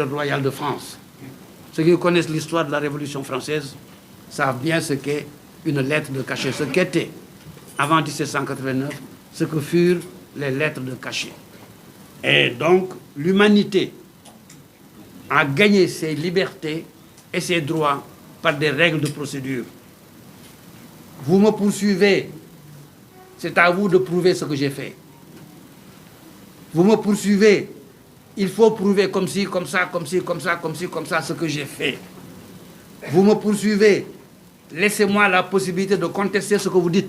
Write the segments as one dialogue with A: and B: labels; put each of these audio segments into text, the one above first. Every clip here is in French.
A: royal de France. Ceux qui connaissent l'histoire de la Révolution française savent bien ce qu'est une lettre de cachet, ce qu'était, avant 1789, ce que furent les lettres de cachet. Et donc, l'humanité a gagné ses libertés et ses droits par des règles de procédure. Vous me poursuivez, c'est à vous de prouver ce que j'ai fait. Vous me poursuivez, il faut prouver comme ci, comme ça, comme ci, comme ça, comme ci, comme ça, ce que j'ai fait. Vous me poursuivez, laissez-moi la possibilité de contester ce que vous dites.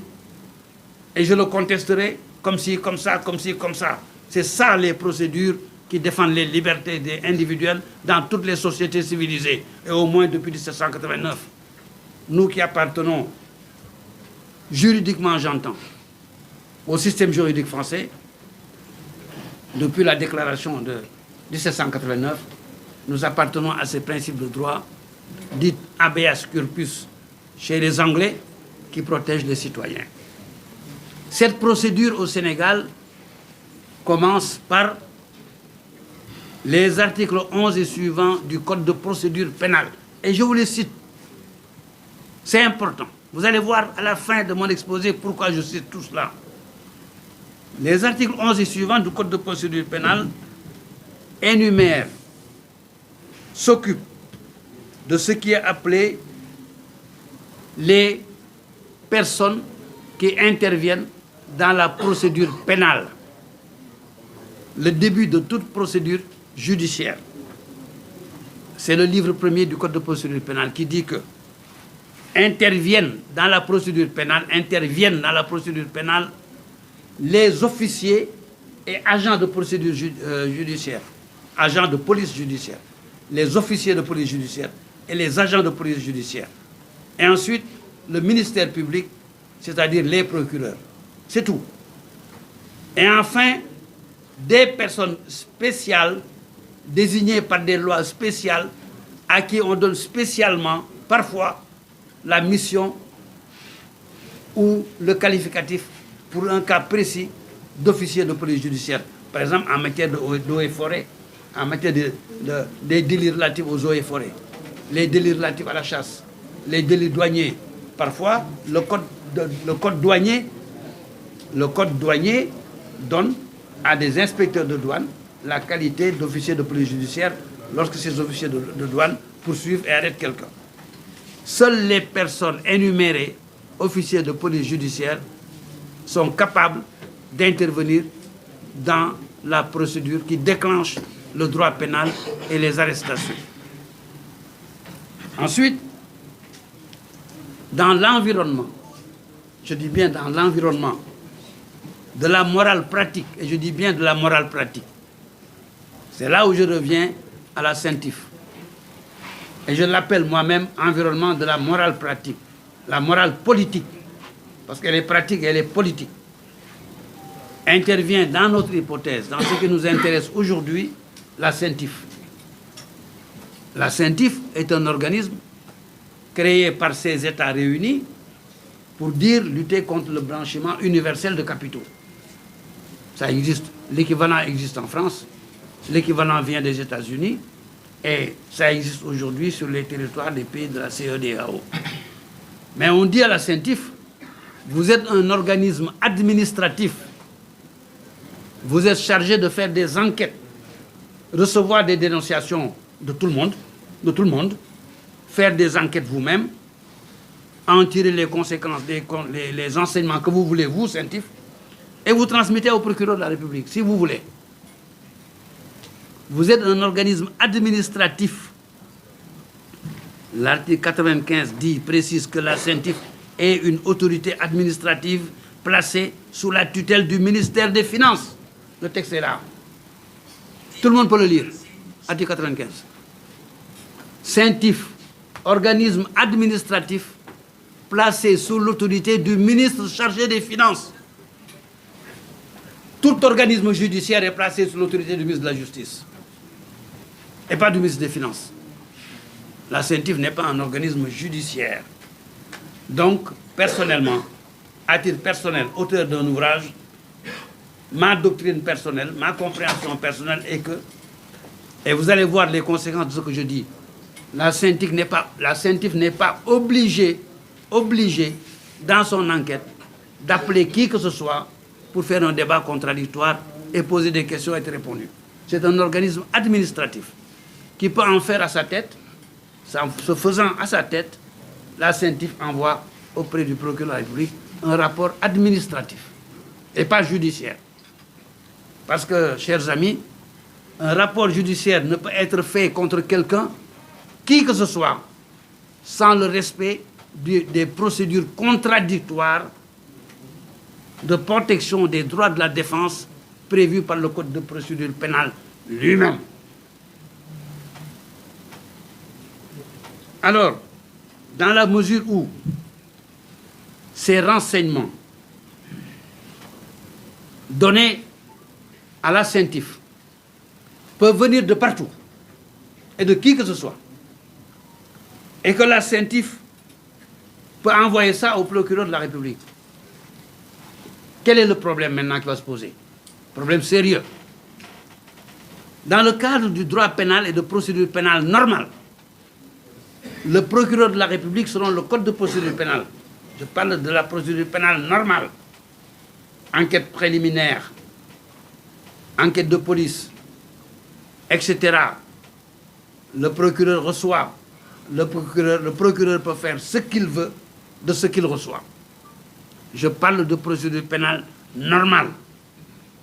A: Et je le contesterai comme ci, comme ça, comme ci, comme ça. C'est ça les procédures qui défendent les libertés des individuels dans toutes les sociétés civilisées. Et au moins depuis 1789. Nous qui appartenons, juridiquement j'entends, au système juridique français, depuis la déclaration de 1789, nous appartenons à ces principes de droit, dits habeas corpus chez les Anglais, qui protègent les citoyens. Cette procédure au Sénégal commence par les articles 11 et suivants du Code de procédure pénale. Et je vous les cite. C'est important. Vous allez voir à la fin de mon exposé pourquoi je cite tout cela. Les articles 11 et suivants du Code de procédure pénale énumèrent, s'occupent de ce qui est appelé les personnes qui interviennent dans la procédure pénale. Le début de toute procédure judiciaire. C'est le livre premier du Code de procédure pénale qui dit que interviennent dans la procédure pénale les officiers et agents de procédure judiciaire, agents de police judiciaire, les officiers de police judiciaire et les agents de police judiciaire. Et ensuite, le ministère public, c'est-à-dire les procureurs. C'est tout. Et enfin, des personnes spéciales, désignées par des lois spéciales, à qui on donne spécialement, parfois, la mission ou le qualificatif pour un cas précis d'officier de police judiciaire. Par exemple, en matière d'eau et forêt, en matière des délits relatifs aux eaux et forêts, les délits relatifs à la chasse, les délits douaniers. Parfois, le code douanier donne à des inspecteurs de douane la qualité d'officier de police judiciaire lorsque ces officiers de douane poursuivent et arrêtent quelqu'un. Seules les personnes énumérées, officiers de police judiciaire, sont capables d'intervenir dans la procédure qui déclenche le droit pénal et les arrestations. Ensuite, dans l'environnement, je dis bien dans l'environnement, de la morale pratique, et je dis bien de la morale pratique, c'est là où je reviens à la CENTIF. Et je l'appelle moi-même environnement de la morale pratique, la morale politique, parce qu'elle est pratique et elle est politique. Intervient dans notre hypothèse, dans ce qui nous intéresse aujourd'hui, la CENTIF. La CENTIF est un organisme créé par ces États réunis pour dire lutter contre le blanchiment universel de capitaux. Ça existe, l'équivalent existe en France, l'équivalent vient des États-Unis, et ça existe aujourd'hui sur les territoires des pays de la CEDEAO. Mais on dit à la CENTIF, vous êtes un organisme administratif, vous êtes chargé de faire des enquêtes, recevoir des dénonciations de tout le monde, faire des enquêtes vous-même, en tirer les conséquences, les enseignements que vous voulez, vous, CENTIF, et vous transmettez au procureur de la République, si vous voulez. Vous êtes un organisme administratif. L'article 95 précise que la CENTIF est une autorité administrative placée sous la tutelle du ministère des Finances. Le texte est là. Tout le monde peut le lire. Article 95. CENTIF, organisme administratif placé sous l'autorité du ministre chargé des Finances. Tout organisme judiciaire est placé sous l'autorité du ministre de la Justice et pas du ministre des Finances. La CENTIF n'est pas un organisme judiciaire. Donc, personnellement, à titre personnel, auteur d'un ouvrage, ma doctrine personnelle, ma compréhension personnelle est que Et vous allez voir les conséquences de ce que je dis. La CENTIF n'est pas obligée, dans son enquête, d'appeler qui que ce soit pour faire un débat contradictoire et poser des questions et être répondu. C'est un organisme administratif qui peut en faire à sa tête. Se faisant à sa tête, la CENTIF envoie auprès du procureur de la République un rapport administratif et pas judiciaire. Parce que, chers amis, un rapport judiciaire ne peut être fait contre quelqu'un, qui que ce soit, sans le respect des procédures contradictoires de protection des droits de la défense prévues par le Code de procédure pénale lui-même. Alors, dans la mesure où ces renseignements donnés à la CENTIF peuvent venir de partout et de qui que ce soit, et que la CENTIF peut envoyer ça au procureur de la République, quel est le problème maintenant qui va se poser? Problème sérieux. Dans le cadre du droit pénal et de procédure pénale normale, le procureur de la République, selon le Code de procédure pénale, je parle de la procédure pénale normale, enquête préliminaire, enquête de police, etc. Le procureur reçoit, le procureur peut faire ce qu'il veut de ce qu'il reçoit. Je parle de procédure pénale normale.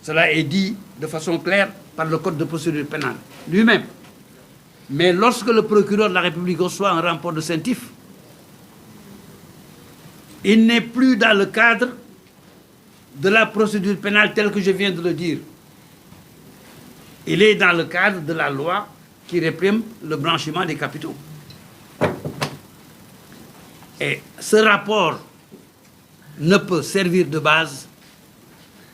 A: Cela est dit de façon claire par le Code de procédure pénale lui-même. Mais lorsque le procureur de la République reçoit un rapport de CENTIF, il n'est plus dans le cadre de la procédure pénale telle que je viens de le dire. Il est dans le cadre de la loi qui réprime le blanchiment des capitaux. Et ce rapport ne peut servir de base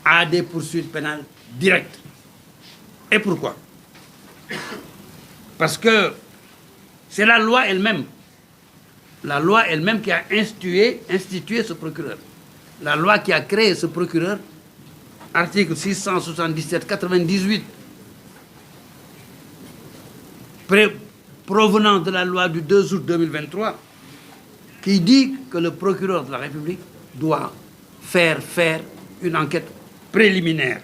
A: à des poursuites pénales directes. Et pourquoi? Parce que c'est la loi elle-même qui a institué ce procureur. La loi qui a créé ce procureur, article 677-98, provenant de la loi du 2 août 2023, qui dit que le procureur de la République doit faire une enquête préliminaire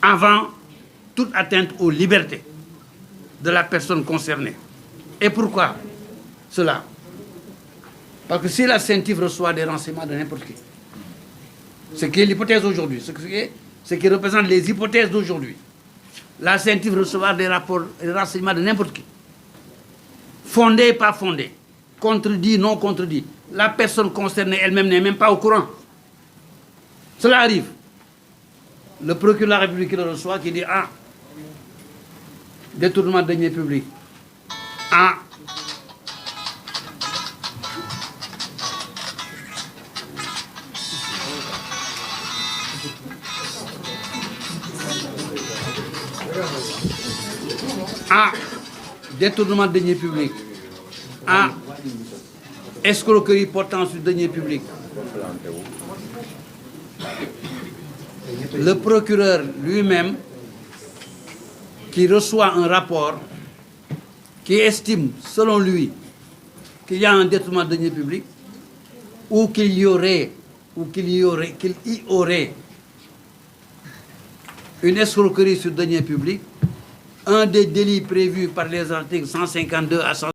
A: avant toute atteinte aux libertés de la personne concernée. Et pourquoi cela? Parce que si la CENTIF reçoit des renseignements de n'importe qui, ce qui est l'hypothèse aujourd'hui, ce qui représente les hypothèses d'aujourd'hui, la CENTIF recevoir des renseignements de n'importe qui, fondés, pas fondés, contredits, non contredits, la personne concernée elle-même n'est même pas au courant. Cela arrive. Le procureur de la République qui le reçoit, qui dit « Ah, détournement de deniers publics. Ah, détournement de deniers publics. Ah, escroquerie portant sur deniers publics. » Le procureur lui-même, qui reçoit un rapport qui estime, selon lui, qu'il y a un détournement de deniers publics, ou qu'il y aurait une escroquerie sur deniers publics, un des délits prévus par les articles 152 à 152